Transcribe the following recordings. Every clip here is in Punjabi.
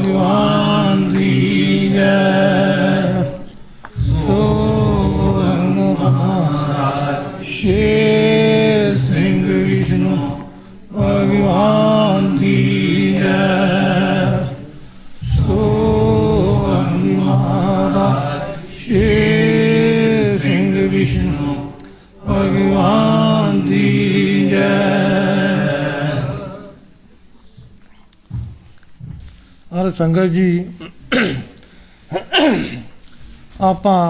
भगवान दी जय। सो शेर सिंह विष्णु भगवान दी जय। सो महाराज शेर सिंह विष्णु भगवान दी जय। हर संगत जी ਆਪਾਂ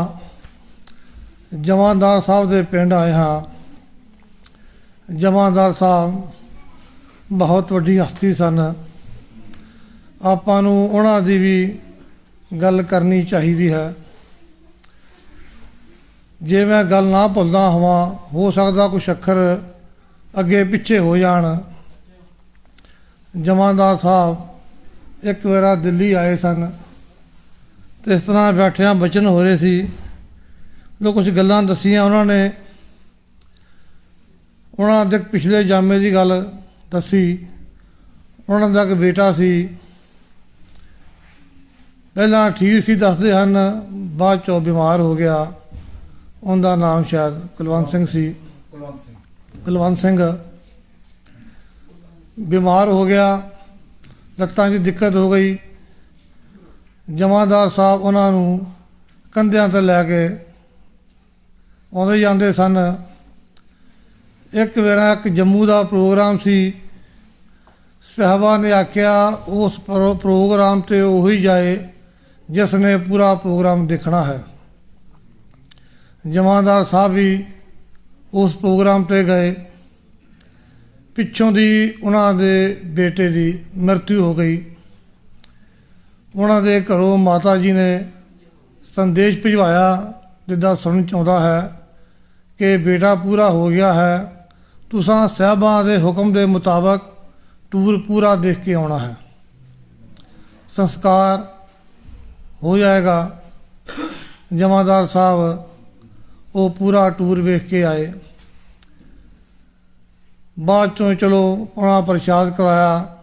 ਜਮਾਂਦਾਰ ਸਾਹਿਬ ਦੇ ਪਿੰਡ ਆਏ ਹਾਂ। ਜਮਾਂਦਾਰ ਸਾਹਿਬ ਬਹੁਤ ਵੱਡੀ ਹਸਤੀ ਸਨ। ਆਪਾਂ ਨੂੰ ਉਹਨਾਂ ਦੀ ਵੀ ਗੱਲ ਕਰਨੀ ਚਾਹੀਦੀ ਹੈ। ਜੇ ਮੈਂ ਗੱਲ ਨਾ ਭੁੱਲਦਾ ਹੋਵਾਂ, ਹੋ ਸਕਦਾ ਕੁਛ ਅੱਖਰ ਅੱਗੇ ਪਿੱਛੇ ਹੋ ਜਾਣ। ਜਮਾਂਦਾਰ ਸਾਹਿਬ ਇੱਕ ਵਾਰ ਦਿੱਲੀ ਆਏ ਸਨ ਅਤੇ ਇਸ ਤਰ੍ਹਾਂ ਬੈਠਿਆਂ ਬਚਨ ਹੋ ਰਹੇ ਸੀ। ਜੋ ਕੁਛ ਗੱਲਾਂ ਦੱਸੀਆਂ ਉਹਨਾਂ ਨੇ, ਉਹਨਾਂ ਦੇ ਪਿਛਲੇ ਜਾਮੇ ਦੀ ਗੱਲ ਦੱਸੀ। ਉਹਨਾਂ ਦਾ ਇੱਕ ਬੇਟਾ ਸੀ, ਪਹਿਲਾਂ ਠੀਕ ਸੀ ਦੱਸਦੇ ਹਨ, ਬਾਅਦ 'ਚੋਂ ਬਿਮਾਰ ਹੋ ਗਿਆ। ਉਹਦਾ ਨਾਮ ਸ਼ਾਇਦ ਕੁਲਵੰਤ ਸਿੰਘ ਸੀ। ਕੁਲਵੰਤ ਸਿੰਘ ਬਿਮਾਰ ਹੋ ਗਿਆ, ਲੱਤਾਂ 'ਚ ਦਿੱਕਤ ਹੋ ਗਈ। ਜਮਾਂਦਾਰ ਸਾਹਿਬ ਉਹਨਾਂ ਨੂੰ ਕੰਧਿਆਂ 'ਤੇ ਲੈ ਕੇ ਆਉਂਦੇ ਜਾਂਦੇ ਸਨ। ਇੱਕ ਵਾਰ ਇੱਕ ਜੰਮੂ ਦਾ ਪ੍ਰੋਗਰਾਮ ਸੀ। ਸਾਹਿਬਾ ਨੇ ਆਖਿਆ ਉਸ ਪ੍ਰੋਗਰਾਮ 'ਤੇ ਉਹੀ ਜਾਏ ਜਿਸ ਨੇ ਪੂਰਾ ਪ੍ਰੋਗਰਾਮ ਦੇਖਣਾ ਹੈ। ਜਮਾਂਦਾਰ ਸਾਹਿਬ ਵੀ ਉਸ ਪ੍ਰੋਗਰਾਮ 'ਤੇ ਗਏ। ਪਿੱਛੋਂ ਦੀ ਉਹਨਾਂ ਦੇ ਬੇਟੇ ਦੀ ਮ੍ਰਿਤੂ ਹੋ ਗਈ। ਉਹਨਾਂ ਦੇ ਘਰੋਂ ਮਾਤਾ ਜੀ ਨੇ ਸੰਦੇਸ਼ ਭਿਜਵਾਇਆ, ਜਿੱਦਾਂ ਸੁਣਨ 'ਚ ਆਉਂਦਾ ਹੈ ਕਿ ਬੇਟਾ ਪੂਰਾ ਹੋ ਗਿਆ ਹੈ, ਤੁਸਾਂ ਸਾਹਿਬਾਂ ਦੇ ਹੁਕਮ ਦੇ ਮੁਤਾਬਕ ਟੂਰ ਪੂਰਾ ਦੇਖ ਕੇ ਆਉਣਾ ਹੈ। ਸੰਸਕਾਰ ਹੋ ਜਾਏਗਾ। ਜਮਾਂਦਾਰ ਸਾਹਿਬ ਉਹ ਪੂਰਾ ਟੂਰ ਵੇਖ ਕੇ ਆਏ। ਬਾਅਦ 'ਚੋਂ ਚਲੋ ਉਹਨਾਂ ਪ੍ਰਸ਼ਾਦ ਕਰਵਾਇਆ।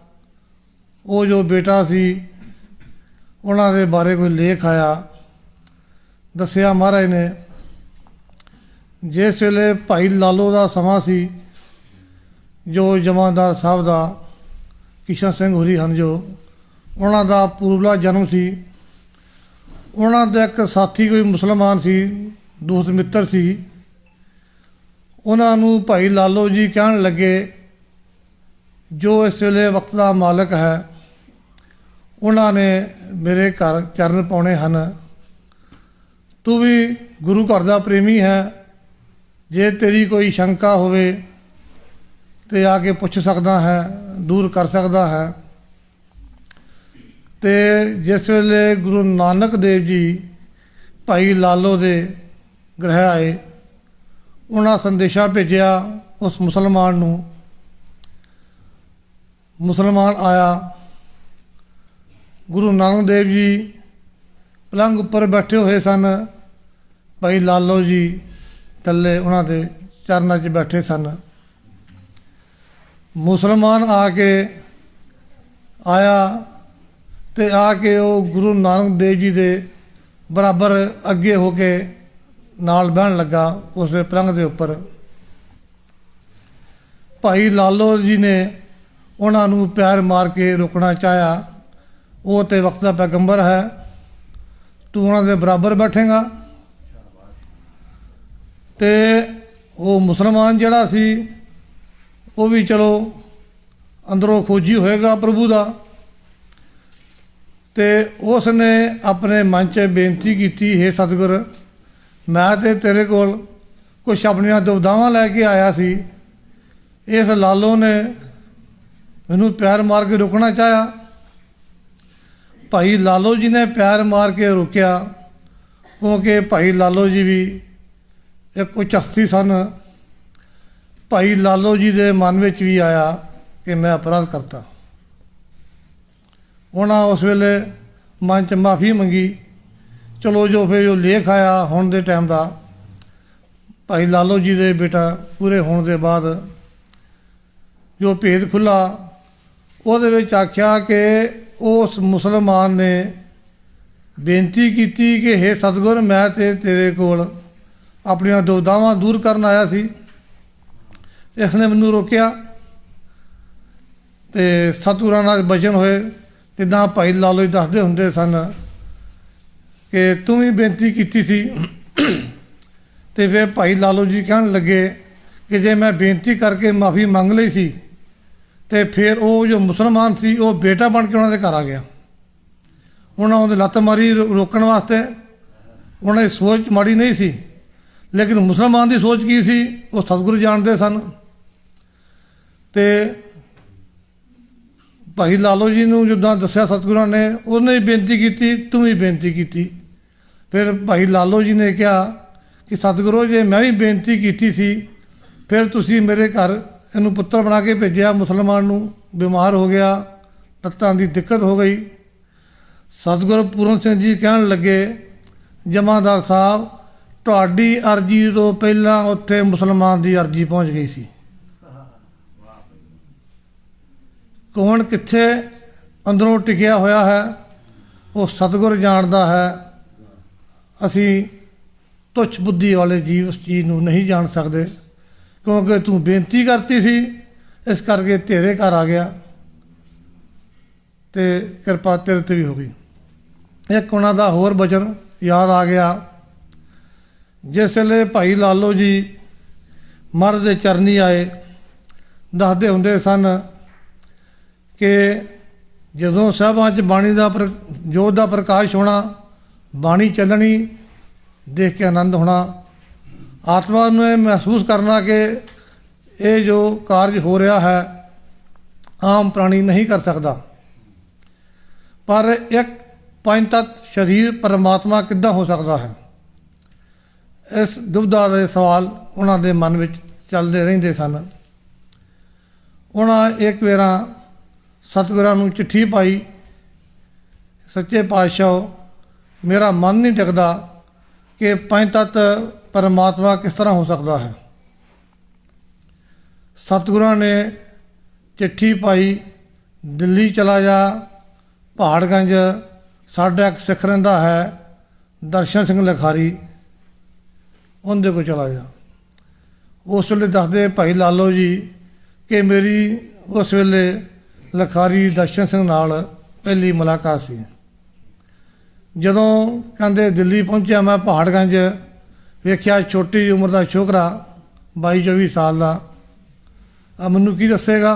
ਉਹ ਜੋ ਬੇਟਾ ਸੀ ਉਹਨਾਂ ਦੇ ਬਾਰੇ ਕੋਈ ਲੇਖ ਆਇਆ। ਦੱਸਿਆ ਮਹਾਰਾਜ ਨੇ, ਜਿਸ ਵੇਲੇ ਭਾਈ ਲਾਲੋ ਦਾ ਸਮਾਂ ਸੀ, ਜੋ ਜਮਾਂਦਾਰ ਸਾਹਿਬ ਦਾ ਕਿਸ਼ਨ ਸਿੰਘ ਹੋਰੀ ਹਨ, ਜੋ ਉਹਨਾਂ ਦਾ ਪੂਰਬਲਾ ਜਨਮ ਸੀ। ਉਹਨਾਂ ਦਾ ਇੱਕ ਸਾਥੀ ਕੋਈ ਮੁਸਲਮਾਨ ਸੀ, ਦੋਸਤ ਮਿੱਤਰ ਸੀ। ਉਹਨਾਂ ਨੂੰ ਭਾਈ ਲਾਲੋ ਜੀ ਕਹਿਣ ਲੱਗੇ, ਜੋ ਇਸ ਵੇਲੇ ਵਕਤ ਦਾ ਮਾਲਕ ਹੈ, ਉਹਨਾਂ ਨੇ ਮੇਰੇ ਘਰ ਚਰਨ ਪਾਉਣੇ ਹਨ। ਤੂੰ ਵੀ ਗੁਰੂ ਘਰ ਦਾ ਪ੍ਰੇਮੀ ਹੈ, ਜੇ ਤੇਰੀ ਕੋਈ ਸ਼ੰਕਾ ਹੋਵੇ ਤੇ ਆ ਕੇ ਪੁੱਛ ਸਕਦਾ ਹੈ, ਦੂਰ ਕਰ ਸਕਦਾ ਹੈ। ਅਤੇ ਜਿਸ ਵੇਲੇ ਗੁਰੂ ਨਾਨਕ ਦੇਵ ਜੀ ਭਾਈ ਲਾਲੋ ਦੇ ਗ੍ਰਹਿ ਆਏ, ਉਹਨਾਂ ਸੰਦੇਸ਼ਾ ਭੇਜਿਆ ਉਸ ਮੁਸਲਮਾਨ ਨੂੰ। ਮੁਸਲਮਾਨ ਆਇਆ। ਗੁਰੂ ਨਾਨਕ ਦੇਵ ਜੀ ਪਲੰਘ ਉੱਪਰ ਬੈਠੇ ਹੋਏ ਸਨ। ਭਾਈ ਲਾਲੋ ਜੀ ਥੱਲੇ ਉਹਨਾਂ ਦੇ ਚਰਨਾਂ 'ਚ ਬੈਠੇ ਸਨ। ਮੁਸਲਮਾਨ ਆ ਕੇ ਆਇਆ ਅਤੇ ਆ ਕੇ ਉਹ ਗੁਰੂ ਨਾਨਕ ਦੇਵ ਜੀ ਦੇ ਬਰਾਬਰ ਅੱਗੇ ਹੋ ਕੇ ਨਾਲ ਬਹਿਣ ਲੱਗਾ ਉਸ ਦੇ ਪਲੰਘ ਦੇ ਉੱਪਰ। ਭਾਈ ਲਾਲੋ ਜੀ ਨੇ ਉਹਨਾਂ ਨੂੰ ਪਿਆਰ ਮਾਰ ਕੇ ਰੋਕਣਾ ਚਾਹਿਆ। ਉਹ ਤਾਂ ਵਕਤ ਦਾ ਪੈਗੰਬਰ ਹੈ, ਤੂੰ ਉਹਨਾਂ ਦੇ ਬਰਾਬਰ ਬੈਠੇਗਾ। ਅਤੇ ਉਹ ਮੁਸਲਮਾਨ ਜਿਹੜਾ ਸੀ, ਉਹ ਵੀ ਚਲੋ ਅੰਦਰੋਂ ਖੋਜੀ ਹੋਏਗਾ ਪ੍ਰਭੂ ਦਾ। ਅਤੇ ਉਸ ਨੇ ਆਪਣੇ ਮਨ 'ਚ ਬੇਨਤੀ ਕੀਤੀ, ਹੇ ਸਤਿਗੁਰ, ਮੈਂ ਤਾਂ ਤੇਰੇ ਕੋਲ ਕੁਛ ਆਪਣੀਆਂ ਦੁਵਿਧਾਵਾਂ ਲੈ ਕੇ ਆਇਆ ਸੀ। ਇਸ ਲਾਲੋ ਨੇ ਮੈਨੂੰ ਪਿਆਰ ਮਾਰ ਕੇ ਰੋਕਣਾ ਚਾਹਿਆ। ਭਾਈ ਲਾਲੋ ਜੀ ਨੇ ਪਿਆਰ ਮਾਰ ਕੇ ਰੋਕਿਆ, ਕਿਉਂਕਿ ਭਾਈ ਲਾਲੋ ਜੀ ਵੀ ਇੱਕ ਉੱਚ ਹਸਤੀ ਸਨ। ਭਾਈ ਲਾਲੋ ਜੀ ਦੇ ਮਨ ਵਿੱਚ ਵੀ ਆਇਆ ਕਿ ਮੈਂ ਅਪਰਾਧ ਕਰਤਾ। ਉਹਨਾਂ ਉਸ ਵੇਲੇ ਮਨ 'ਚ ਮਾਫੀ ਮੰਗੀ। ਚਲੋ ਜੋ ਫਿਰ ਜੋ ਲੇਖ ਆਇਆ ਹੁਣ ਦੇ ਟਾਈਮ ਦਾ, ਭਾਈ ਲਾਲੋ ਜੀ ਦੇ ਬੇਟਾ ਪੂਰੇ ਹੋਣ ਦੇ ਬਾਅਦ ਜੋ ਭੇਦ ਖੁੱਲ੍ਹਾ, ਉਹਦੇ ਵਿੱਚ ਆਖਿਆ ਕਿ उस मुसलमान ने बेनती की कि हे सतगुर, मैं ते तेरे कोल अपनियां दुविधावां दूर करन आया सी। इसने मैनू रोकिया तो सतगुरां नाल बचन होए। जिद्दां भाई लालो जी दसदे हुंदे सन कि तूं भी बेनती कीती सी। तो फिर भाई लालो जी कहन लगे कि जे मैं बेनती करके माफ़ी मंग लई सी तो फिर वो जो मुसलमान सी वो बेटा बन के उन्होंने घर आ गया। उन्होंने उन्हें लत्त मारी रोकने वास्ते। उन्होंने सोच माड़ी नहीं सी, लेकिन मुसलमान की सोच की सी वो सतगुरु जानते सन। तो भाई लालो जी ने जिद्दां दस्सिया सतगुरां ने, उन्हें बेनती की, तूं भी बेनती की। फिर भाई लालो जी ने कहा कि सतगुरु जे मैं भी बेनती की सी, फिर तुसी मेरे घर इनू पुत्र बना के भेजा, मुसलमान नू बीमार हो गया, लत्तां की दिक्कत हो गई। सतगुरु पूरन सिंह जी कहन लगे, जमादार साहब तुहाडी अर्जी तो पहलां उत्थे मुसलमान की अर्जी पहुँच गई सी। कौन कित्थे अंदरों टिकिया होया है वो सतगुर जानता है। असी तुच्छ बुद्धि वाले जीव उस चीज़ नू नहीं जान सकते, क्योंकि तू बेनती करती सी इस करके तेरे घर आ गया तो कृपा तेरे ते भी हो गई। एक उन्हां दा होर बचन याद आ गया। जिस वेले भाई लालो जी महाराज दे चरनी आए, दसदे हुंदे सन कि जदों साहिबां च बाणी दा जोत दा प्रकाश होना, बाणी चलनी, देख के आनंद होना, आत्मा ने महसूस करना कि ये जो कार्य हो रहा है आम प्राणी नहीं कर सकता। पर एक पंज तत्त शरीर परमात्मा किद्दां हो सकता है, इस दुविधा के सवाल उन्होंने मन में चलते रहते सन। उन्हें एक बेरा सतगुरां नूं चिट्ठी पाई, सच्चे पातशाह मेरा मन नहीं टिकता कि पंज तत्त परमात्मा किस तरह हो सकता है। सतगुरां ने चिट्ठी पाई, दिल्ली चला जा, पहाड़गंज साडा एक सिख रहिंदा है दर्शन सिंह लिखारी, उनके को चला जा। उस वेले दसदे भाई लालो जी कि मेरी उस वेले लिखारी दर्शन सिंह नाल पहली मुलाकात सी। जदों कहते दिल्ली पहुंचा, मैं पहाड़गंज वेख्या छोटी उम्र का छोकरा 22-24 साल का, अब मैनू की दसेगा।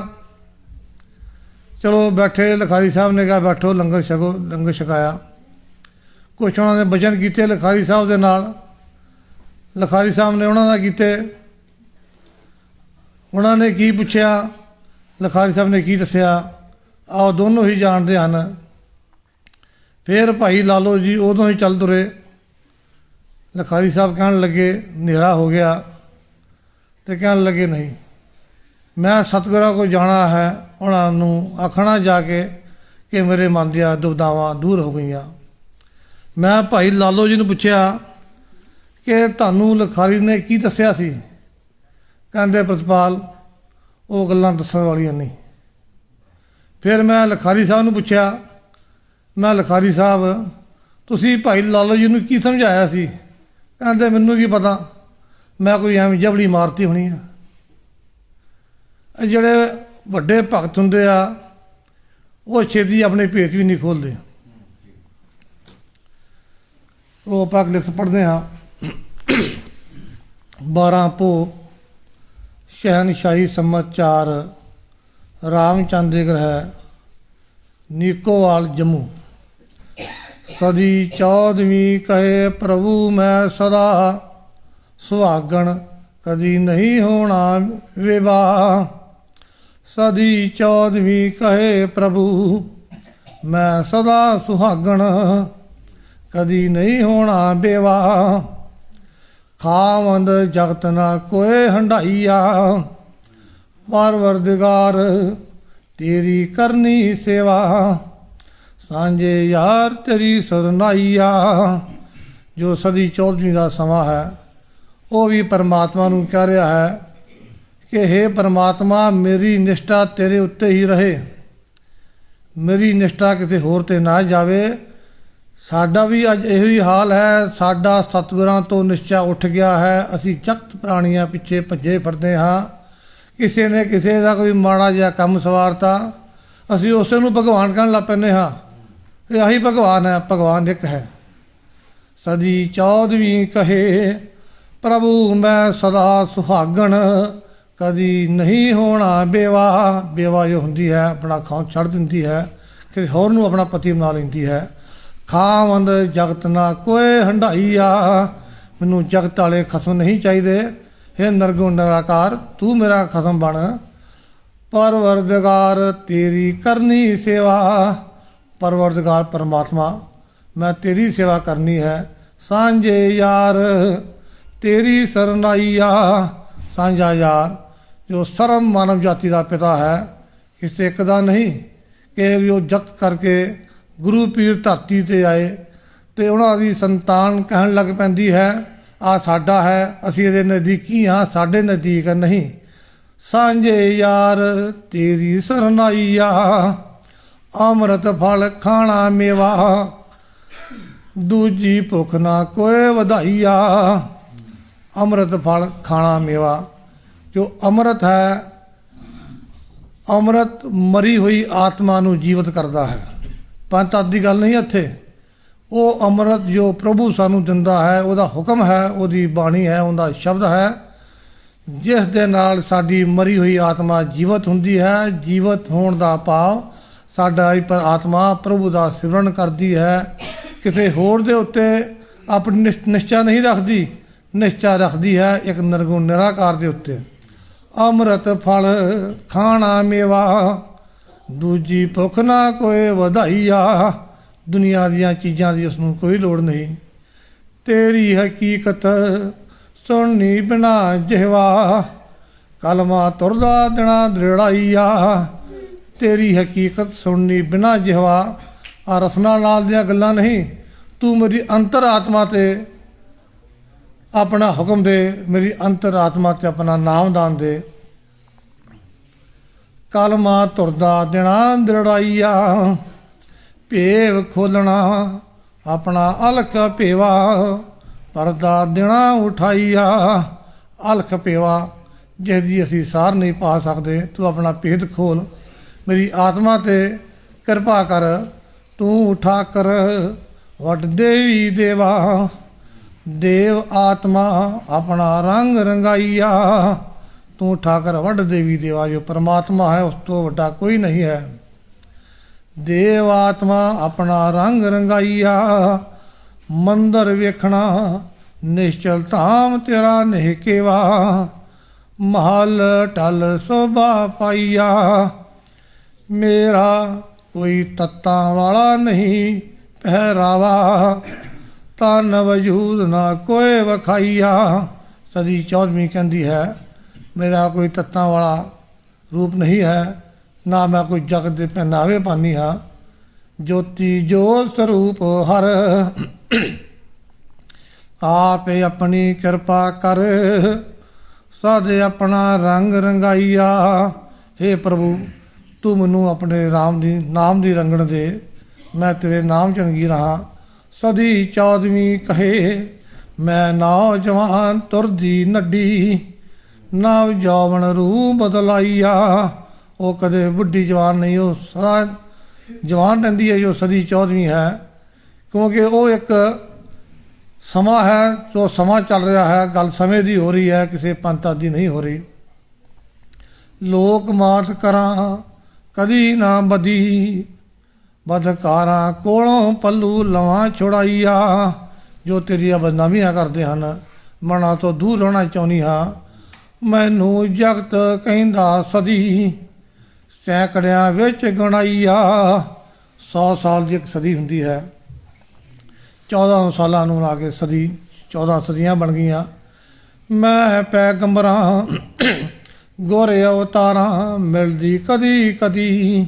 चलो बैठे, लिखारी साहब ने कहा बैठो लंगर छको, लंगर छकाया। कुछ उन्होंने बचन किए लिखारी साहब के नाल, लिखारी साहब ने उन्होंने किए। उन्होंने की पूछया, लिखारी साहब ने की दसिया, आओ दोनों ही जानते हैं। फिर भाई लालो जी उदों ही चल तुरे। लिखारी साहब कहन लगे नेरा हो गया, तो कहन लगे नहीं मैं सतगुरां को जाना है। उन्होंने आखना जाके कि मेरे मन दियां दुविधावां दूर हो गई। मैं भाई लालो जी ने पूछया कि तुहानू लिखारी ने की दसिया सी? कहते प्रितपाल वो गल्लां दस्सण वालियां नहीं। फिर मैं लिखारी साहब ने पूछया, मैं लिखारी साहब तुसी भाई लालो जी ने की समझाया सी? कहते मैनू की पता, मैं कोई एवं जबड़ी मारती होनी है। ਜਿਹੜੇ ਵੱਡੇ ਭਗਤ ਹੁੰਦੇ ਆ ਉਹ ਛੇਤੀ ਆਪਣੇ ਭੇਤ ਵੀ ਨਹੀਂ ਖੋਲ੍ਹਦੇ। ਉਹ ਆਪਾਂ ਲਿਖ ਪੜ੍ਹਦੇ ਹਾਂ 12 ਪੋ शहनशाही संमत 4 रामचंद ग्रह नीकोवाल जम्मू सदी 14वीं कहे प्रभु मैं सदा सुहागण कदी नहीं होना विवाह। सदी 14वीं कहे प्रभु मैं सदा सुहागण कदी नहीं होना बेवाह। खावंद जगत ना कोई हंडाइया परवरदिगार तेरी करनी सेवा। सांझे यार तेरी सरनाइया। जो सदी 14वीं का समा है वो भी परमात्मा नूं कह रहा है कि हे परमात्मा मेरी निष्ठा तेरे उत्ते ही रहे, ਮੇਰੀ ਨਿਸ਼ਠਾ ਕਿਸੇ ਹੋਰ ਤੇ ਨਾ ਜਾਵੇ। ਸਾਡਾ ਵੀ ਅੱਜ ਇਹੋ ਹੀ ਹਾਲ ਹੈ। ਸਾਡਾ ਸਤਿਗੁਰਾਂ ਤੋਂ ਨਿਸ਼ਚਾ ਉੱਠ ਗਿਆ ਹੈ। ਅਸੀਂ ਜਗਤ ਪ੍ਰਾਣੀਆਂ ਪਿੱਛੇ ਭੱਜੇ ਫਿਰਦੇ ਹਾਂ। ਕਿਸੇ ਨੇ ਕਿਸੇ ਦਾ ਕੋਈ ਮਾੜਾ ਜਿਹਾ ਕੰਮ ਸਵਾਰਤਾ, ਅਸੀਂ ਉਸੇ ਨੂੰ ਭਗਵਾਨ ਕਹਿਣ ਲੱਗ ਪੈਂਦੇ ਹਾਂ ਕਿ ਆਹੀ ਭਗਵਾਨ ਹੈ। ਭਗਵਾਨ ਇੱਕ ਹੈ। ਸਦੀ 14ਵੀਂ ਕਹੇ ਪ੍ਰਭੂ ਮੈਂ ਸਦਾ ਸੁਹਾਗਣ, ਕਦੀ ਨਹੀਂ ਹੋਣਾ ਬੇਵਾ। ਬੇਵਾ ਜੋ ਹੁੰਦੀ ਹੈ ਆਪਣਾ ਖਾਂ ਛੱਡ ਦਿੰਦੀ ਹੈ, ਕਿਸੇ ਹੋਰ ਨੂੰ ਆਪਣਾ ਪਤੀ ਬਣਾ ਲੈਂਦੀ ਹੈ। ਖਾਵੰਦ ਜਗਤ ਨਾ ਕੋਏ ਹੰਢਾਈਆ, ਮੈਨੂੰ ਜਗਤ ਵਾਲੇ ਖਸਮ ਨਹੀਂ ਚਾਹੀਦੇ। ਇਹ ਨਿਰਗੁਣ ਨਿਰਾਕਾਰ ਤੂੰ ਮੇਰਾ ਖਸਮ ਬਣ। ਪਰਵਰਦਗਾਰ ਤੇਰੀ ਕਰਨੀ ਸੇਵਾ, ਪਰਵਰਦਗਾਰ ਪਰਮਾਤਮਾ ਮੈਂ ਤੇਰੀ ਸੇਵਾ ਕਰਨੀ ਹੈ। ਸਾਂਝੇ ਯਾਰ ਤੇਰੀ ਸਰਨਾਈਆ, ਸਾਂਝਾ ਯਾਰ ਜੋ ਸਰਮ ਮਾਨਵ ਜਾਤੀ ਦਾ ਪਿਤਾ ਹੈ, ਕਿਸੇ ਇੱਕ ਦਾ ਨਹੀਂ, ਕਿ ਜੋ ਜਗਤ ਕਰਕੇ ਗੁਰੂ ਪੀਰ ਧਰਤੀ 'ਤੇ ਆਏ ਅਤੇ ਉਹਨਾਂ ਦੀ ਸੰਤਾਨ ਕਹਿਣ ਲੱਗ ਪੈਂਦੀ ਹੈ ਆਹ ਸਾਡਾ ਹੈ, ਅਸੀਂ ਇਹਦੇ ਨਜ਼ਦੀਕੀ ਹਾਂ, ਸਾਡੇ ਨਜ਼ਦੀਕ ਨਹੀਂ। ਸਾਂਝੇ ਯਾਰ ਤੇਰੀ ਸਰਨਾਈਆ, ਅੰਮ੍ਰਿਤ ਫਲ ਖਾਣਾ ਮੇਵਾ, ਦੂਜੀ ਭੁੱਖ ਨਾ ਕੋਏ ਵਧਾਈਆ। ਅੰਮ੍ਰਿਤ ਫਲ ਖਾਣਾ ਮੇਵਾ, ਜੋ ਅੰਮ੍ਰਿਤ ਹੈ, ਅੰਮ੍ਰਿਤ ਮਰੀ ਹੋਈ ਆਤਮਾ ਨੂੰ ਜੀਵਤ ਕਰਦਾ ਹੈ। ਪੰਥ ਦੀ ਗੱਲ ਨਹੀਂ ਇੱਥੇ। ਉਹ ਅੰਮ੍ਰਿਤ ਜੋ ਪ੍ਰਭੂ ਸਾਨੂੰ ਦਿੰਦਾ ਹੈ, ਉਹਦਾ ਹੁਕਮ ਹੈ, ਉਹਦੀ ਬਾਣੀ ਹੈ, ਉਹਦਾ ਸ਼ਬਦ ਹੈ, ਜਿਸ ਦੇ ਨਾਲ ਸਾਡੀ ਮਰੀ ਹੋਈ ਆਤਮਾ ਜੀਵਤ ਹੁੰਦੀ ਹੈ। ਜੀਵਤ ਹੋਣ ਦਾ ਭਾਵ ਸਾਡਾ ਪਰ ਆਤਮਾ ਪ੍ਰਭੂ ਦਾ ਸਿਮਰਨ ਕਰਦੀ ਹੈ, ਕਿਸੇ ਹੋਰ ਦੇ ਉੱਤੇ ਆਪਣੀ ਨਿਸ਼ਚਾ ਨਹੀਂ ਰੱਖਦੀ, ਨਿਸ਼ਚਾ ਰੱਖਦੀ ਹੈ ਇੱਕ ਨਿਰਗੁਣ ਨਿਰਾਕਾਰ ਦੇ ਉੱਤੇ। ਅੰਮ੍ਰਿਤ ਫਲ ਖਾਣਾ ਮੇਵਾ, ਦੂਜੀ ਭੁੱਖ ਨਾ ਕੋਏ ਵਧਾਈਆ। ਦੁਨੀਆ ਦੀਆਂ ਚੀਜ਼ਾਂ ਦੀ ਉਸਨੂੰ ਕੋਈ ਲੋੜ ਨਹੀਂ। ਤੇਰੀ ਹਕੀਕਤ ਸੁਣਨੀ ਬਿਨਾ ਜਿਹਵਾ, ਕਲਮਾ ਤੁਰਦਾ ਦਿਨਾ ਦ੍ਰਿੜਾਈਆ। ਤੇਰੀ ਹਕੀਕਤ ਸੁਣਨੀ ਬਿਨਾ ਜਿਹਵਾ, ਆ ਰਸਨਾ ਨਾਲ ਦੀਆਂ ਗੱਲਾਂ ਨਹੀਂ। ਤੂੰ ਮੇਰੀ ਅੰਤਰ ਆਤਮਾ 'ਤੇ ਆਪਣਾ ਹੁਕਮ ਦੇ, ਮੇਰੀ ਅੰਤਰ ਆਤਮਾ 'ਤੇ ਆਪਣਾ ਨਾਮਦਾਨ ਦੇ। ਕਲਮਾ ਤੁਰਦਾ ਦਿਨਾ ਦ੍ਰਿੜਾਈਆ, ਭੇਵ ਖੋਲਣਾ ਆਪਣਾ ਅਲਖ ਭੇਵਾ, ਪਰਦਾ ਦਿਨਾ ਉਠਾਈਆ। ਅਲਖ ਭੇਵਾ ਜਿਹਦੀ ਅਸੀਂ ਸਾਰ ਨਹੀਂ ਪਾ ਸਕਦੇ, ਤੂੰ ਆਪਣਾ ਭੇਦ ਖੋਲ, ਮੇਰੀ ਆਤਮਾ 'ਤੇ ਕਿਰਪਾ ਕਰ। ਤੂੰ ਉਠਾ ਕਰ ਵੱਡ ਦੇਵੀ ਦੇਵਾ, ਦੇਵ ਆਤਮਾ ਆਪਣਾ ਰੰਗ ਰੰਗਾਈਆ। ਤੂੰ ਉਠਾ ਕਰ ਵੱਡ ਦੇਵੀ ਦੇਵਾ, ਜੋ ਪਰਮਾਤਮਾ ਹੈ ਉਸ ਤੋਂ ਵੱਡਾ ਕੋਈ ਨਹੀਂ ਹੈ। ਦੇਵ ਆਤਮਾ ਆਪਣਾ ਰੰਗ ਰੰਗਾਈਆ, ਮੰਦਰ ਵੇਖਣਾ ਨਿਸ਼ਚਲ ਧਾਮ ਤੇਰਾ ਨਿਹਕੇਵਾ। ਮਹਲ ਟਲ ਸੋਭਾ ਪਾਈਆ, ਮੇਰਾ ਕੋਈ ਤੱਤਾਂ ਵਾਲਾ ਨਹੀਂ ਪਹਿਰਾਵਾ। ਤਨ ਵਜੂਦ ਨਾ ਕੋਏ ਵਖਾਈਆ। ਸਦੀ 14ਵੀਂ ਕਹਿੰਦੀ ਹੈ ਮੇਰਾ ਕੋਈ ਤੱਤਾਂ ਵਾਲਾ ਰੂਪ ਨਹੀਂ ਹੈ, ਨਾ ਮੈਂ ਕੋਈ ਜਗਤ ਦੇ ਪਹਿਨਾਵੇ ਪਾਉਂਦੀ ਹਾਂ। ਜੋਤੀ ਜੋਤ ਸਰੂਪ ਹਰ, ਆਪੇ ਆਪਣੀ ਕਿਰਪਾ ਕਰ। ਸਦ ਆਪਣਾ ਰੰਗ ਰੰਗਾਈਆ। ਹੇ ਪ੍ਰਭੂ ਤੂੰ ਮੈਨੂੰ ਆਪਣੇ ਨਾਮ ਦੀ ਰੰਗਣ ਦੇ, ਮੈਂ ਤੇਰੇ ਨਾਮ ਚੰਗੀ ਰਹਾ। ਸਦੀ 14ਵੀਂ ਕਹੇ ਮੈਂ ਨੌਜਵਾਨ ਤੁਰਦੀ ਨੱਡੀ, ਨਵ ਜੌਵਨ ਰੂਹ ਬਦਲਾਈਆ। ਉਹ ਕਦੇ ਬੁੱਢੀ ਜਵਾਨ ਨਹੀਂ, ਉਹ ਸਦਾ ਜਵਾਨ ਰਹਿੰਦੀ ਹੈ, ਜੋ ਸਦੀ 14ਵੀਂ ਹੈ। ਕਿਉਂਕਿ ਉਹ ਇੱਕ ਸਮਾਂ ਹੈ, ਜੋ ਸਮਾਂ ਚੱਲ ਰਿਹਾ ਹੈ, ਗੱਲ ਸਮੇਂ ਦੀ ਹੋ ਰਹੀ ਹੈ, ਕਿਸੇ ਪੰਥ ਦੀ ਨਹੀਂ ਹੋ ਰਹੀ। ਲੋਕ ਮਾਤ ਕਰਾਂ ਕਦੀ ਨਾ ਬਦੀ, ਬਦਕਾਰਾਂ ਕੋਲੋਂ ਪੱਲੂ ਲਵਾਂ ਛੁਡਾਈਆ। ਜੋ ਤੇਰੀਆਂ ਬਦਨਾਮੀਆਂ ਕਰਦੇ ਹਨ, ਮਨਾਂ ਤੋਂ ਦੂਰ ਰਹਿਣਾ ਚਾਹੁੰਦੀ ਹਾਂ। ਮੈਨੂੰ ਜਗਤ ਕਹਿੰਦਾ ਸਦੀ, ਸੈਂਕੜਿਆਂ ਵਿੱਚ ਗਣਾਈਆ। 100 ਸਾਲ ਦੀ ਇੱਕ ਸਦੀ ਹੁੰਦੀ ਹੈ, 14 ਸਾਲਾਂ ਨੂੰ ਲਾ ਕੇ ਸਦੀ, 14 ਸਦੀਆਂ ਬਣ ਗਈਆਂ। ਮੈਂ ਪੈਗੰਬਰਾਂ ਗੋਰੇ ਅਵਤਾਰਾਂ ਮਿਲਦੀ ਕਦੀ ਕਦੀ,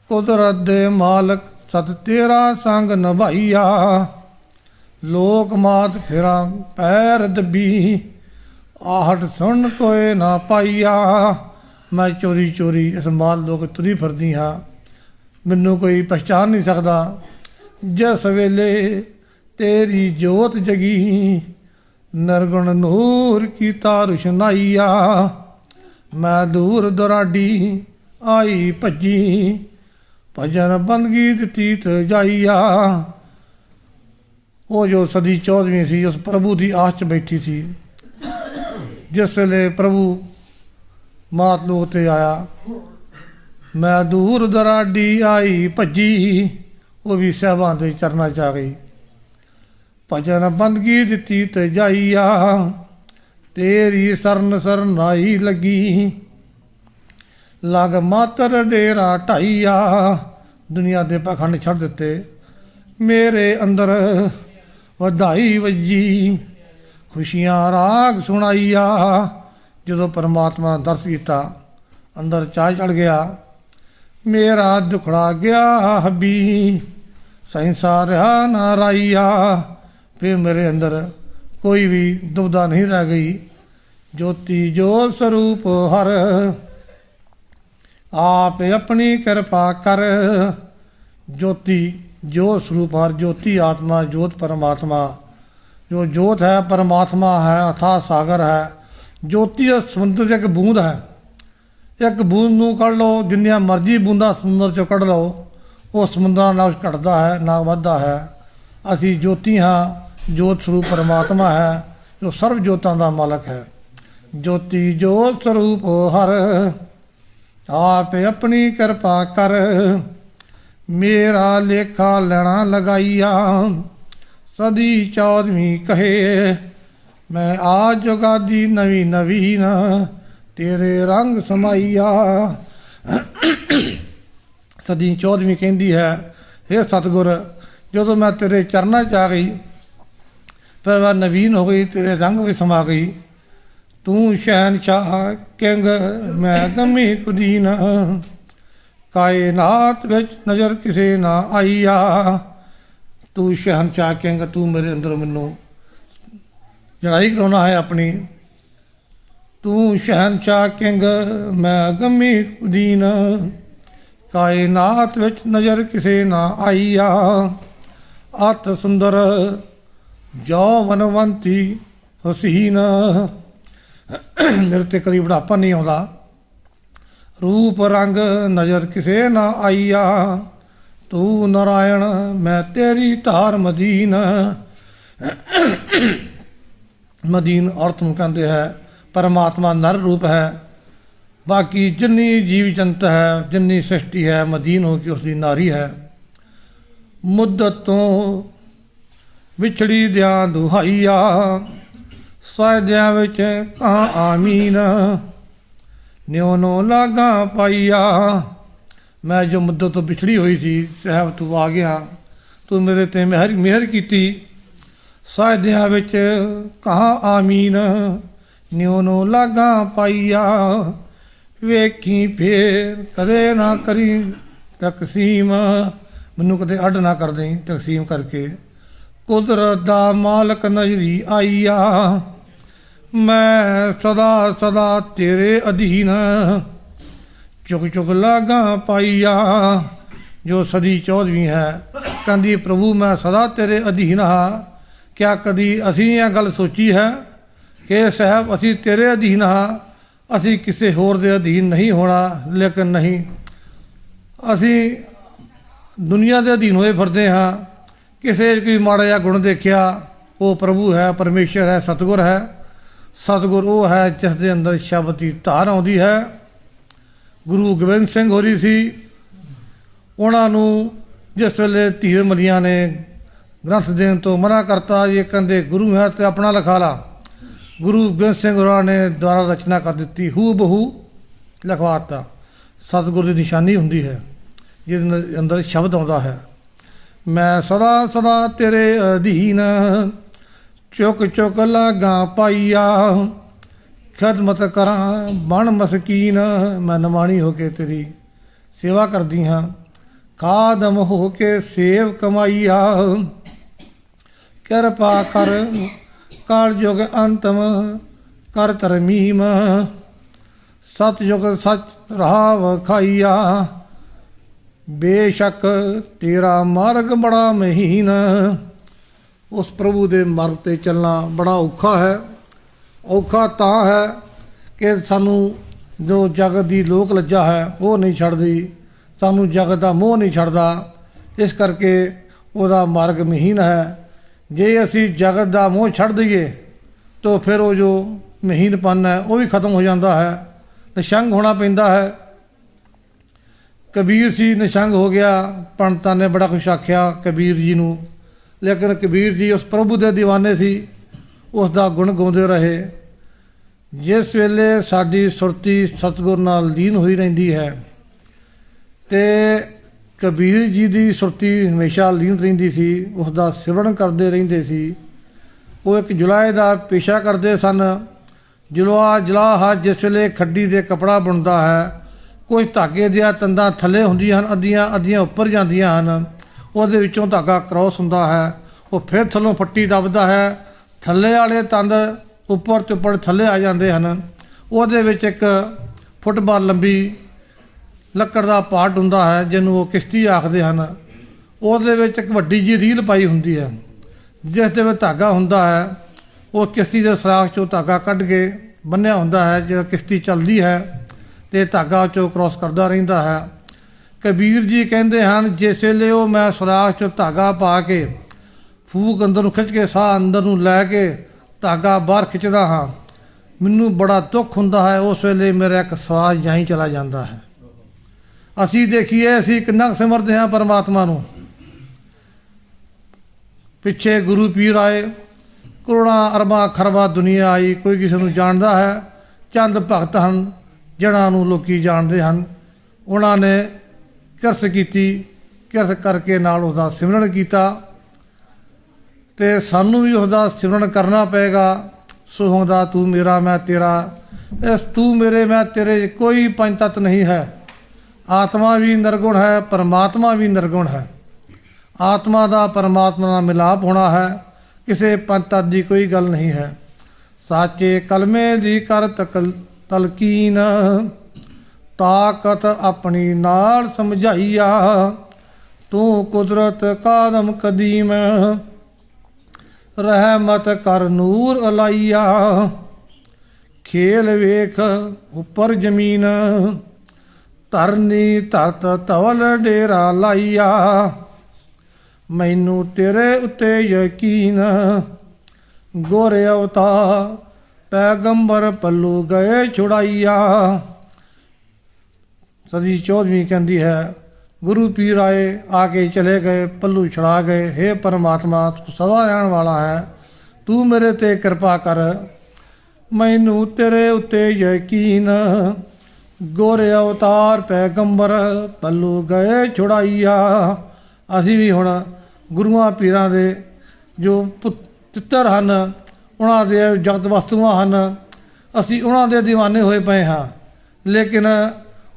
ਕੁਦਰਤ ਦੇ ਮਾਲਕ ਸਤ ਤੇਰਾ ਸੰਗ ਨਿਭਾਈਆ। ਲੋਕ ਮਾਤ ਫਿਰਾਂ ਪੈਰ ਦੱਬੀ, ਆਹਟ ਸੁਣ ਕੋਏ ਨਾ ਪਾਈਆ। ਮੈਂ ਚੋਰੀ ਚੋਰੀ ਇਸ ਮਾਲ ਲੋਕ ਤੁਰੀ ਫਿਰਦੀ ਹਾਂ, ਮੈਨੂੰ ਕੋਈ ਪਛਾਣ ਨਹੀਂ ਸਕਦਾ। ਜਿਸ ਵੇਲੇ ਤੇਰੀ ਜੋਤ ਜਗੀ, ਨਿਰਗੁਣ ਨੂਰ ਕੀਤਾ ਰੁਸ਼ਨਾਈਆ। ਮੈਂ ਦੂਰ ਦੁਰਾਡੀ ਆਈ ਭੱਜੀ, ਭਜਨ ਬੰਦਗੀ ਦਿੱਤੀ ਤਜਾਈਆ। ਉਹ ਜੋ ਸਦੀ 14ਵੀਂ ਸੀ, ਉਸ ਪ੍ਰਭੂ ਦੀ ਆਸ 'ਚ ਬੈਠੀ ਸੀ। ਜਿਸ ਵੇਲੇ ਪ੍ਰਭੂ ਮਾਤ ਲੋਕ 'ਤੇ ਆਇਆ, ਮੈਂ ਦੂਰ ਦਰਾਡੀ ਆਈ ਭੱਜੀ, ਉਹ ਵੀ ਸਾਹਿਬਾਂ ਦੇ ਚਰਨਾਂ 'ਚ ਆ ਗਈ। ਭਜਨ ਬੰਦਗੀ ਦਿੱਤੀ ਤਜਾਈਆ, ਤੇਰੀ ਸਰਨ ਸਰਨਾਈ ਲੱਗੀ। ਲਗ ਮਾਤਰ ਡੇਰਾ ਢਾਈਆ, ਦੁਨੀਆ ਦੇ ਪਾਖੰਡ ਛੱਡ ਦਿੱਤੇ। ਮੇਰੇ ਅੰਦਰ ਵਧਾਈ ਵੱਜੀ, ਖੁਸ਼ੀਆਂ ਰਾਗ ਸੁਣਾਈਆ। ਜਦੋਂ ਪਰਮਾਤਮਾ ਨੇ ਦਰਸ ਕੀਤਾ, ਅੰਦਰ ਚਾਹ ਚੜ ਗਿਆ। ਮੇਰਾ ਦੁਖੜਾ ਗਿਆ ਹੱਬੀ, ਸਹਿੰਸਾ ਰਿਹਾ ਨਾ ਰਾਈਆ। ਫਿਰ ਮੇਰੇ ਅੰਦਰ ਕੋਈ ਵੀ ਦੁਬਦਾ ਨਹੀਂ ਰਹਿ ਗਈ। ਜੋਤੀ ਜੋਤ ਸਰੂਪ ਹਰ, ਆਪ ਆਪਣੀ ਕਿਰਪਾ ਕਰ। ਜੋਤੀ ਜੋਤ ਸਰੂਪ ਹਰ, ਜੋਤੀ ਆਤਮਾ, ਜੋਤ ਪਰਮਾਤਮਾ। ਜੋ ਜੋਤ ਹੈ ਪਰਮਾਤਮਾ ਹੈ, ਅਥਾਹ ਸਾਗਰ ਹੈ। ਜੋਤੀ ਸਮੁੰਦਰ 'ਚ ਇੱਕ ਬੂੰਦ ਹੈ। ਇੱਕ ਬੂੰਦ ਨੂੰ ਕੱਢ ਲਓ, ਜਿੰਨੀਆਂ ਮਰਜ਼ੀ ਬੂੰਦਾਂ ਸਮੁੰਦਰ 'ਚੋਂ ਕੱਢ ਲਓ, ਉਹ ਸਮੁੰਦਰਾਂ ਨਾਲ ਘਟਦਾ ਹੈ ਨਾ ਵੱਧਦਾ ਹੈ। ਅਸੀਂ ਜੋਤੀ ਹਾਂ। ਜੋਤ ਸਰੂਪ ਪਰਮਾਤਮਾ ਹੈ, ਜੋ ਸਰਬ ਜੋਤਾਂ ਦਾ ਮਾਲਕ ਹੈ। ਜੋਤੀ ਜੋਤ ਸਰੂਪ ਹਰ, ਆਪ ਆਪਣੀ ਕਿਰਪਾ ਕਰ। ਮੇਰਾ ਲੇਖਾ ਲੈਣਾ ਲਗਾਈਆ, ਸਦੀ 14ਵੀਂ ਕਹੇ। ਮੈਂ ਆ ਜੁਗਾਦੀ ਨਵੀਂ ਨਵੀਨ, ਤੇਰੇ ਰੰਗ ਸਮਾਈਆ। ਸਦੀ 14ਵੀਂ ਕਹਿੰਦੀ ਹੈ, ਹੇ ਸਤਿਗੁਰ, ਜਦੋਂ ਮੈਂ ਤੇਰੇ ਚਰਨਾਂ 'ਚ ਆ ਗਈ, ਫਿਰ ਮੈਂ ਨਵੀਨ ਹੋ ਗਈ, ਤੇਰੇ ਰੰਗ ਵੀ ਸਮਾ ਗਈ। ਤੂੰ ਸ਼ਹਿਨਸ਼ਾਹ ਕਿੰਗ, ਮੈਂ ਗਮੀ ਕੁਦੀਨ। ਕਾਇਨਾਤ ਵਿੱਚ ਨਜ਼ਰ ਕਿਸੇ ਨਾ ਆਈਆ। ਤੂੰ ਸ਼ਹਿਨਸ਼ਾਹ ਕਿੰਗ, ਤੂੰ ਮੇਰੇ ਅੰਦਰ ਮੈਨੂੰ ਲੜਾਈ ਕਰਾਉਣਾ ਹੈ ਆਪਣੀ। ਤੂੰ ਸ਼ਹਿਨਸ਼ਾਹ ਕਿੰਗ, ਮੈਂ ਗਮੀ ਕੁਦੀਨ। ਕਾਇਨਾਤ ਵਿੱਚ ਨਜ਼ਰ ਕਿਸੇ ਨਾ ਆਈਆ। ਅਤ ਸੁੰਦਰ ਜੋ ਵਨਵੰਤੀ ਹਸੀਨ। ਮੇਰੇ 'ਤੇ ਕਦੀ ਬੁਢਾਪਾ ਨਹੀਂ ਆਉਂਦਾ। ਰੂਪ ਰੰਗ ਨਜ਼ਰ ਕਿਸੇ ਨਾ ਆਈਆ। ਤੂੰ ਨਾਰਾਇਣ, ਮੈਂ ਤੇਰੀ ਧਾਰ ਮਦੀਨ। ਮਦੀਨ ਔਰਤ ਨੂੰ ਕਹਿੰਦੇ ਹੈ। ਪਰਮਾਤਮਾ ਨਰ ਰੂਪ ਹੈ। ਬਾਕੀ ਜਿੰਨੀ ਜੀਵ ਜੰਤ ਹੈ, ਜਿੰਨੀ ਸ੍ਰਿਸ਼ਟੀ ਹੈ, ਮਦੀਨ ਹੋ ਕੇ ਉਸ ਦੀ ਨਾਰੀ ਹੈ। ਮੁੱਦਤ ਤੋਂ ਵਿਛੜੀ ਦਿਆਂ ਦੁਹਾਈਆ, ਸਾਇਦਿਆਂ ਵਿੱਚ ਕਾਂ ਆਮੀਨ। ਨਿਉ ਨੋ ਲਾਗਾ ਪਾਈਆ। ਮੈਂ ਜੋ ਮੁੱਦਤ ਤੋਂ ਵਿਛੜੀ ਹੋਈ ਸੀ, ਸਾਹਿਬ ਤੂੰ ਆ ਗਿਆ, ਤੂੰ ਮੇਰੇ 'ਤੇ ਮਿਹਰ ਕੀਤੀ। ਸਾਇਦਿਆਂ ਵਿੱਚ ਕਾਂ ਆਮੀਨ, ਨਿਉ ਨੋ ਲਾਗਾ ਪਾਈਆ। ਵੇਖੀ ਫੇਰ ਕਦੇ ਨਾ ਕਰੀ ਤਕਸੀਮ, ਮੈਨੂੰ ਕਦੇ ਅੱਡ ਨਾ ਕਰ ਦੇਈਂ ਤਕਸੀਮ ਕਰਕੇ। ਕੁਦਰਤ ਦਾ ਮਾਲਕ ਨਜ਼ਰੀ ਆਈਆ। ਮੈਂ ਸਦਾ ਸਦਾ ਤੇਰੇ ਅਧੀਨ, ਚੁਗ ਚੁਗ ਲਾਗਾ ਪਾਈਆ। ਜੋ ਸਦੀ 14ਵੀਂ ਹੈ, ਕਹਿੰਦੀ ਪ੍ਰਭੂ ਮੈਂ ਸਦਾ ਤੇਰੇ ਅਧੀਨ ਹਾਂ। ਕਿਆ ਕਦੀ ਅਸੀਂ ਇਹ ਗੱਲ ਸੋਚੀ ਹੈ ਕਿ ਸਾਹਿਬ ਅਸੀਂ ਤੇਰੇ ਅਧੀਨ ਹਾਂ, ਅਸੀਂ ਕਿਸੇ ਹੋਰ ਦੇ ਅਧੀਨ ਨਹੀਂ ਹੋਣਾ? ਲੇਕਿਨ ਨਹੀਂ, ਅਸੀਂ ਦੁਨੀਆ ਦੇ ਅਧੀਨ ਹੋਏ ਫਿਰਦੇ ਹਾਂ। ਕਿਸੇ ਕੋਈ ਮਾੜਾ ਜਿਹਾ ਗੁਣ ਦੇਖਿਆ, ਉਹ ਪ੍ਰਭੂ ਹੈ, ਪਰਮੇਸ਼ਰ ਹੈ, ਸਤਿਗੁਰ ਹੈ। ਸਤਿਗੁਰ ਉਹ ਹੈ ਜਿਸ ਦੇ ਅੰਦਰ ਸ਼ਬਦ ਦੀ ਧਾਰ ਆਉਂਦੀ ਹੈ। ਗੁਰੂ ਗੋਬਿੰਦ ਸਿੰਘ ਹੋਰੀ ਸੀ, ਉਹਨਾਂ ਨੂੰ ਜਿਸ ਵੇਲੇ ਧੀਰ ਮਲੀਆਂ ਨੇ ਗ੍ਰੰਥ ਦੇਣ ਤੋਂ ਮਨਾ ਕਰਤਾ, ਇਹ ਕਹਿੰਦੇ ਗੁਰੂ ਹੈ ਤੇ ਆਪਣਾ ਲਿਖਾ ਲਾ। ਗੁਰੂ ਗੋਬਿੰਦ ਸਿੰਘ ਹੋਰਾਂ ਨੇ ਦੁਆਰਾ ਰਚਨਾ ਕਰ ਦਿੱਤੀ, ਹੂ ਬਹੂ ਲਿਖਵਾ ਦਿੱਤਾ। ਸਤਿਗੁਰ ਦੀ ਨਿਸ਼ਾਨੀ ਹੁੰਦੀ ਹੈ ਜਿਹਦੇ ਅੰਦਰ ਸ਼ਬਦ ਆਉਂਦਾ ਹੈ। ਮੈਂ ਸਦਾ ਸਦਾ ਤੇਰੇ ਅਧੀਨ, ਚੁੱਕ ਚੁੱਕ ਲਾਗਾ ਪਾਈਆ। ਖਿਦਮਤ ਕਰਾਂ ਬਣ ਮਸਕੀਨ, ਮੈਂ ਨਿਮਾਣੀ ਹੋ ਕੇ ਤੇਰੀ ਸੇਵਾ ਕਰਦੀ ਹਾਂ। ਖਾਦਮ ਹੋ ਕੇ ਸੇਵ ਕਮਾਈਆ। ਕਿਰਪਾ ਕਰ ਕਰ ਯੁਗ ਅੰਤਮ ਕਰ ਤਰਮੀਮ। ਸਤ ਯੁਗ ਸੱਚ ਰਾਹ ਵਖਾਈਆ। ਬੇਸ਼ੱਕ ਤੇਰਾ ਮਾਰਗ ਬੜਾ ਮਹੀਨ। ਉਸ ਪ੍ਰਭੂ ਦੇ ਮਾਰਗ 'ਤੇ ਚੱਲਣਾ ਬੜਾ ਔਖਾ ਹੈ। ਔਖਾ ਤਾਂ ਹੈ ਕਿ ਸਾਨੂੰ ਜੋ ਜਗਤ ਦੀ ਲੋਕ ਲੱਜਾ ਹੈ ਉਹ ਨਹੀਂ ਛੱਡਦੀ, ਸਾਨੂੰ ਜਗਤ ਦਾ ਮੋਹ ਨਹੀਂ ਛੱਡਦਾ, ਇਸ ਕਰਕੇ ਉਹਦਾ ਮਾਰਗ ਮਹੀਨ ਹੈ। ਜੇ ਅਸੀਂ ਜਗਤ ਦਾ ਮੋਹ ਛੱਡ ਦਈਏ ਤਾਂ ਫਿਰ ਉਹ ਜੋ ਮਹੀਨਪਨ ਹੈ ਉਹ ਵੀ ਖਤਮ ਹੋ ਜਾਂਦਾ ਹੈ, ਨਿਸ਼ੰਗ ਹੋਣਾ ਪੈਂਦਾ ਹੈ। ਕਬੀਰ ਸੀ ਨਿਸ਼ੰਗ ਹੋ ਗਿਆ। ਪੰਡਤਾਂ ਨੇ ਬੜਾ ਕੁਛ ਆਖਿਆ ਕਬੀਰ ਜੀ ਨੂੰ, ਲੇਕਿਨ ਕਬੀਰ ਜੀ ਉਸ ਪ੍ਰਭੂ ਦੇ ਦੀਵਾਨੇ ਸੀ, ਉਸ ਦਾ ਗੁਣ ਗਾਉਂਦੇ ਰਹੇ। ਜਿਸ ਵੇਲੇ ਸਾਡੀ ਸੁਰਤੀ ਸਤਿਗੁਰ ਨਾਲ ਲੀਨ ਹੋਈ ਰਹਿੰਦੀ ਹੈ ਅਤੇ ਕਬੀਰ ਜੀ ਦੀ ਸੁਰਤੀ ਹਮੇਸ਼ਾ ਲੀਨ ਰਹਿੰਦੀ ਸੀ, ਉਸ ਦਾ ਸਿਮਰਨ ਕਰਦੇ ਰਹਿੰਦੇ ਸੀ। ਉਹ ਇੱਕ ਜੁਲਾਹੇ ਦਾ ਪੇਸ਼ਾ ਕਰਦੇ ਸਨ। ਜੁਲਾਹਾ ਜਿਸ ਵੇਲੇ ਖੱਡੀ ਦੇ ਕੱਪੜਾ ਬੁਣਦਾ ਹੈ, ਕੁਝ ਧਾਗੇ ਦੀਆਂ ਤੰਦਾਂ ਥੱਲੇ ਹੁੰਦੀਆਂ ਹਨ, ਅੱਧੀਆਂ ਉੱਪਰ ਜਾਂਦੀਆਂ ਹਨ, ਉਹਦੇ ਵਿੱਚੋਂ ਧਾਗਾ ਕ੍ਰੋਸ ਹੁੰਦਾ ਹੈ, ਉਹ ਫਿਰ ਥੱਲੋਂ ਫੱਟੀ ਦੱਬਦਾ ਹੈ, ਥੱਲੇ ਵਾਲੇ ਤੰਦ ਉੱਪਰ ਤੋਂ ਉੱਪਰ ਥੱਲੇ ਆ ਜਾਂਦੇ ਹਨ। ਉਹਦੇ ਵਿੱਚ ਇੱਕ ਫੁੱਟਬਾਲ ਲੰਬੀ ਲੱਕੜ ਦਾ ਪਾਰਟ ਹੁੰਦਾ ਹੈ ਜਿਹਨੂੰ ਉਹ ਕਿਸ਼ਤੀ ਆਖਦੇ ਹਨ। ਉਹਦੇ ਵਿੱਚ ਇੱਕ ਵੱਡੀ ਜਿਹੀ ਰੀਲ ਪਾਈ ਹੁੰਦੀ ਹੈ, ਜਿਸ ਦੇ ਵਿੱਚ ਧਾਗਾ ਹੁੰਦਾ ਹੈ। ਉਹ ਕਿਸ਼ਤੀ ਦੇ ਸੁਰਾਖ 'ਚੋਂ ਧਾਗਾ ਕੱਢ ਕੇ ਬੰਨ੍ਹਿਆ ਹੁੰਦਾ ਹੈ। ਜਦੋਂ ਕਿਸ਼ਤੀ ਚੱਲਦੀ ਹੈ ਅਤੇ ਧਾਗਾ 'ਚੋਂ ਕ੍ਰੋਸ ਕਰਦਾ ਰਹਿੰਦਾ ਹੈ। ਕਬੀਰ ਜੀ ਕਹਿੰਦੇ ਹਨ, ਜਿਸ ਵੇਲੇ ਉਹ ਮੈਂ ਸੁਰਾਖ 'ਚੋਂ ਧਾਗਾ ਪਾ ਕੇ ਫੂਕ ਅੰਦਰ ਨੂੰ ਖਿੱਚ ਕੇ ਸਾਹ ਅੰਦਰ ਨੂੰ ਲੈ ਕੇ ਧਾਗਾ ਬਾਹਰ ਖਿੱਚਦਾ ਹਾਂ, ਮੈਨੂੰ ਬੜਾ ਦੁੱਖ ਹੁੰਦਾ ਹੈ। ਉਸ ਵੇਲੇ ਮੇਰਾ ਇੱਕ ਸਵਾਸ ਜਾਈ ਚਲਾ ਜਾਂਦਾ ਹੈ। ਅਸੀਂ ਦੇਖੀਏ ਅਸੀਂ ਕਿੰਨਾ ਕੁ ਸਿਮਰਦੇ ਹਾਂ ਪਰਮਾਤਮਾ ਨੂੰ। ਪਿੱਛੇ ਗੁਰੂ ਪੀਰ ਆਏ, ਕਰੋੜਾਂ ਅਰਬਾਂ ਖਰਬਾਂ ਦੁਨੀਆ ਆਈ, ਕੋਈ ਕਿਸੇ ਨੂੰ ਜਾਣਦਾ ਹੈ। ਚੰਦ ਭਗਤ ਹਨ ਜਿਹਨਾਂ ਨੂੰ ਲੋਕ ਜਾਣਦੇ ਹਨ। ਉਹਨਾਂ ਨੇ ਕਿਰਤ ਕੀਤੀ, ਕਿਰਤ ਕਰਕੇ ਨਾਲ ਉਹਦਾ ਸਿਮਰਨ ਕੀਤਾ ਅਤੇ ਸਾਨੂੰ ਵੀ ਉਹਦਾ ਸਿਮਰਨ ਕਰਨਾ ਪਏਗਾ। ਸੁਹੰਦਾ ਤੂੰ ਮੇਰਾ ਮੈਂ ਤੇਰਾ, ਇਸ ਤੂੰ ਮੇਰੇ ਮੈਂ ਤੇਰੇ ਕੋਈ ਪੰਜ ਤੱਤ ਨਹੀਂ ਹੈ। ਆਤਮਾ ਵੀ ਨਿਰਗੁਣ ਹੈ, ਪਰਮਾਤਮਾ ਵੀ ਨਿਰਗੁਣ ਹੈ। ਆਤਮਾ ਦਾ ਪਰਮਾਤਮਾ ਨਾਲ ਮਿਲਾਪ ਹੋਣਾ ਹੈ, ਕਿਸੇ ਪੰਜ ਤੱਤ ਦੀ ਕੋਈ ਗੱਲ ਨਹੀਂ ਹੈ। ਸਾਚੇ ਕਲਮੇ ਦੀ ਕਰ ਤਲਕੀਨ, ਤਾਕਤ ਆਪਣੀ ਨਾਲ ਸਮਝਾਈਆ, ਤੂੰ ਕੁਦਰਤ ਕਾਦਮ ਕਦੀਮ, ਰਹਿਮਤ ਕਰ ਨੂਰ ਅਲਾਈਆ, ਖੇਲ ਵੇਖ ਉੱਪਰ ਜ਼ਮੀਨ, ਧਰਨੀ ਧਰਤ ਧਵਲ ਡੇਰਾ ਲਾਈਆ, ਮੈਨੂੰ ਤੇਰੇ ਉੱਤੇ ਯਕੀਨ, ਗੋਰੇ ਅਵਤਾਰ ਪੈਗੰਬਰ ਪੱਲੂ ਗਏ ਛੁਡਾਈਆ। ਸਦੀ 14ਵੀਂ ਕਹਿੰਦੀ ਹੈ, ਗੁਰੂ ਪੀਰ ਆਏ, ਆ ਕੇ ਚਲੇ ਗਏ, ਪੱਲੂ ਛੁਡਾ ਗਏ। ਹੇ ਪਰਮਾਤਮਾ, ਤੂੰ ਸਦਾ ਰਹਿਣ ਵਾਲਾ ਹੈ, ਤੂੰ ਮੇਰੇ 'ਤੇ ਕਿਰਪਾ ਕਰ, ਮੈਨੂੰ ਤੇਰੇ ਉੱਤੇ ਯਕੀਨ, ਗੋਰੇ ਅਵਤਾਰ ਪੈਗੰਬਰ ਪੱਲੂ ਗਏ ਛੁਡਾਈਆ। ਅਸੀਂ ਵੀ ਹੁਣ ਗੁਰੂਆਂ ਪੀਰਾਂ ਦੇ ਜੋ ਪੁੱਤਰ ਹਨ, ਉਹਨਾਂ ਦੇ ਜਗਤ ਵਸਤੂਆਂ ਹਨ, ਅਸੀਂ ਉਹਨਾਂ ਦੇ ਦੀਵਾਨੇ ਹੋਏ ਪਏ ਹਾਂ, ਲੇਕਿਨ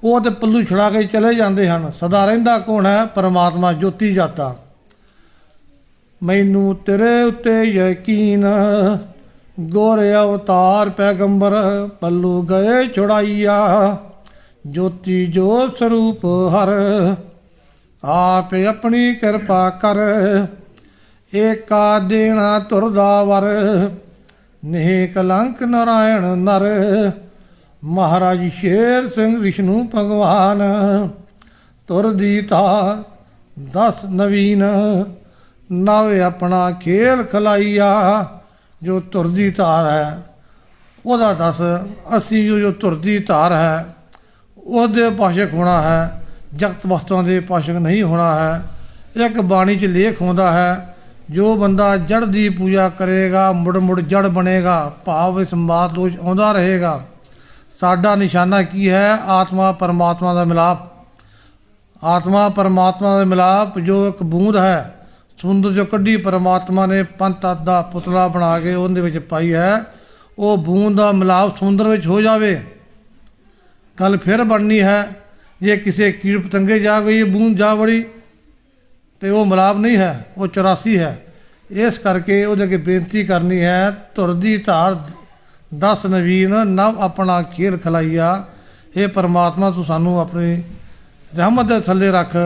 ਉਹ ਤਾਂ ਪੱਲੂ ਛੁਡਾ ਕੇ ਚਲੇ ਜਾਂਦੇ ਹਨ। ਸਦਾ ਰਹਿੰਦਾ ਕੌਣ ਹੈ? ਪਰਮਾਤਮਾ ਜੋਤੀ ਜਾਤਾ। ਮੈਨੂੰ ਤੇਰੇ ਉੱਤੇ ਯਕੀਨ, ਗੋਰੇ ਅਵਤਾਰ ਪੈਗੰਬਰ ਪੱਲੂ ਗਏ ਛੁਡਾਈਆ, ਜੋਤੀ ਜੋਤ ਸਰੂਪ ਹਰ, ਆਪ ਆਪਣੀ ਕਿਰਪਾ ਕਰ, ਏਕਾ ਦੇਣਾ ਤੁਰਦਾ ਵਰ, ਨੇਹ ਕਲੰਕ ਨਾਰਾਇਣ ਨਰ, ਮਹਾਰਾਜ ਸ਼ੇਰ ਸਿੰਘ ਵਿਸ਼ਨੂੰ ਭਗਵਾਨ, ਤੁਰ ਦੀ ਤਾ ਦਸ ਨਵੀਨ, ਨਵ ਆਪਣਾ ਖੇਲ ਖਲਾਈਆ। ਜੋ ਧੁਰ ਦੀ ਧਾਰ ਹੈ ਉਹਦਾ ਦੱਸ, ਅਸੀਂ ਜੋ ਧੁਰ ਦੀ ਧਾਰ ਹੈ ਉਹਦੇ ਪਾਸ਼ਕ ਹੋਣਾ ਹੈ, ਜਗਤ ਵਸਤੂਆਂ ਦੇ ਪਾਸ਼ਕ ਨਹੀਂ ਹੋਣਾ ਹੈ। ਇੱਕ ਬਾਣੀ 'ਚ ਲੇਖ ਆਉਂਦਾ ਹੈ, ਜੋ ਬੰਦਾ ਜੜ ਦੀ ਪੂਜਾ ਕਰੇਗਾ ਮੁੜ ਮੁੜ ਜੜ ਬਣੇਗਾ, ਭਾਵ ਇਸ ਮਾਤ ਵਿੱਚ ਆਉਂਦਾ ਰਹੇਗਾ। ਸਾਡਾ ਨਿਸ਼ਾਨਾ ਕੀ ਹੈ? ਆਤਮਾ ਪਰਮਾਤਮਾ ਦਾ ਮਿਲਾਪ। ਆਤਮਾ ਪਰਮਾਤਮਾ ਦਾ ਮਿਲਾਪ ਜੋ ਇੱਕ ਬੂੰਦ ਹੈ ਸਮੁੰਦਰ 'ਚੋਂ ਕੱਢੀ, ਪਰਮਾਤਮਾ ਨੇ ਪੰਜ ਤੱਤ ਦਾ ਪੁਤਲਾ ਬਣਾ ਕੇ ਉਹਦੇ ਵਿੱਚ ਪਾਈ ਹੈ। ਉਹ ਬੂੰਦ ਦਾ ਮਿਲਾਪ ਸਮੁੰਦਰ ਵਿੱਚ ਹੋ ਜਾਵੇ, ਗੱਲ ਫਿਰ ਬਣਨੀ ਹੈ। ਜੇ ਕਿਸੇ ਕੀੜ ਪਤੰਗੇ ਜਾ ਗਈ ਬੂੰਦ ਜਾ ਵੜੀ ਅਤੇ ਉਹ ਮਿਲਾਪ ਨਹੀਂ ਹੈ, ਉਹ 84 ਹੈ। ਇਸ ਕਰਕੇ ਉਹਦੇ ਅੱਗੇ ਬੇਨਤੀ ਕਰਨੀ ਹੈ, ਧੁਰ ਦੀ ਧਾਰ ਦਸ ਨਵੀਨ, ਨਵ ਆਪਣਾ ਖੇਲ ਖਲਾਈਆ। ਇਹ ਪਰਮਾਤਮਾ ਤੂੰ ਸਾਨੂੰ ਆਪਣੀ रहमत दे थल्ले रख,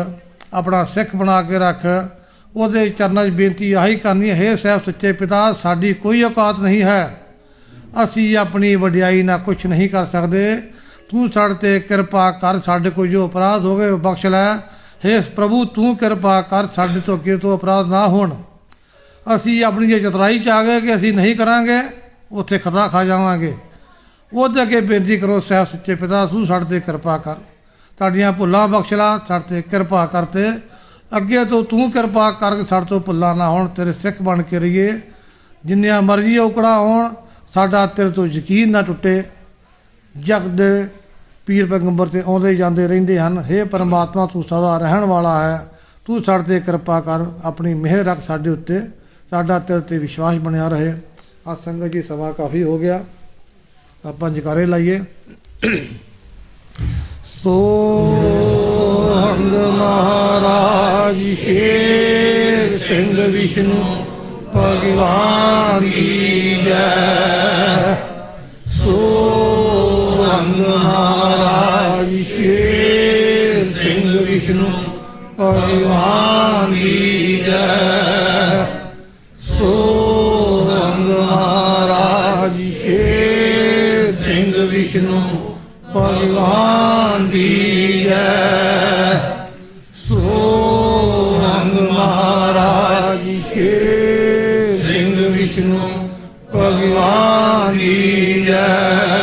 अपना सिख बना के रख। ਉਹਦੇ ਚਰਨਾਂ 'ਚ ਬੇਨਤੀ ਆਹੀ ਕਰਨੀ ਹੈ, ਸਾਹਿਬ ਸੱਚੇ ਪਿਤਾ ਸਾਡੀ ਕੋਈ ਔਕਾਤ ਨਹੀਂ ਹੈ, ਅਸੀਂ ਆਪਣੀ ਵਡਿਆਈ ਨਾਲ ਕੁਛ ਨਹੀਂ ਕਰ ਸਕਦੇ, ਤੂੰ ਸਾਡੇ 'ਤੇ ਕਿਰਪਾ ਕਰ, ਸਾਡੇ ਕੋਈ ਜੋ ਅਪਰਾਧ ਹੋ ਗਏ ਬਖਸ਼ ਲੈ। ਹੇ ਪ੍ਰਭੂ ਤੂੰ ਕਿਰਪਾ ਕਰ, ਸਾਡੇ ਤੋਂ ਅੱਗੇ ਤੋਂ ਅਪਰਾਧ ਨਾ ਹੋਣ। ਅਸੀਂ ਆਪਣੀ ਜੇ ਚਤਰਾਈ 'ਚ ਆ ਗਏ ਕਿ ਅਸੀਂ ਨਹੀਂ ਕਰਾਂਗੇ, ਉੱਥੇ ਖਤਾ ਖਾ ਜਾਵਾਂਗੇ। ਉਹਦੇ ਅੱਗੇ ਬੇਨਤੀ ਕਰੋ, ਸਾਹਿਬ ਸੱਚੇ ਪਿਤਾ ਤੂੰ ਸਾਡੇ 'ਤੇ ਕਿਰਪਾ ਕਰ, ਸਾਡੀਆਂ ਭੁੱਲਾਂ ਬਖਸ਼ ਲਾ, ਸਾਡੇ 'ਤੇ ਕਿਰਪਾ ਕਰ, ਤੇ ਅੱਗੇ ਤੋਂ ਤੂੰ ਕਿਰਪਾ ਕਰਕੇ ਸਾਡੇ ਤੋਂ ਭੁੱਲਾਂ ਨਾ ਹੋਣ, ਤੇਰੇ ਸਿੱਖ ਬਣ ਕੇ ਰਹੀਏ। ਜਿੰਨੀਆਂ ਮਰਜ਼ੀ ਔਕੜਾਂ ਹੋਣ, ਸਾਡਾ ਤੇਰੇ ਤੋਂ ਯਕੀਨ ਨਾ ਟੁੱਟੇ। ਜਗ ਦੇ ਪੀਰ ਪੈਗੰਬਰ 'ਤੇ ਆਉਂਦੇ ਜਾਂਦੇ ਰਹਿੰਦੇ ਹਨ। ਹੇ ਪਰਮਾਤਮਾ ਤੂੰ ਸਦਾ ਰਹਿਣ ਵਾਲਾ ਹੈ, ਤੂੰ ਸਾਡੇ 'ਤੇ ਕਿਰਪਾ ਕਰ, ਆਪਣੀ ਮਿਹਰ ਰੱਖ ਸਾਡੇ ਉੱਤੇ, ਸਾਡਾ ਤੇਰੇ 'ਤੇ ਵਿਸ਼ਵਾਸ ਬਣਿਆ ਰਹੇ। ਆ ਸੰਗਤ ਜੀ ਸਮਾਂ ਕਾਫੀ ਹੋ ਗਿਆ, ਆਪਾਂ ਜਕਾਰੇ ਲਾਈਏ। सोहंग महाराज शेर सिंह विष्णु भगवान की जय। सोहंग महाराज शेर सिंह विष्णु भगवान की जय। सोहंग महाराज शेर सिंह विष्णु भगवान की जय। सोहंग महाराज शेर सिंह विष्णु भगवान की जय।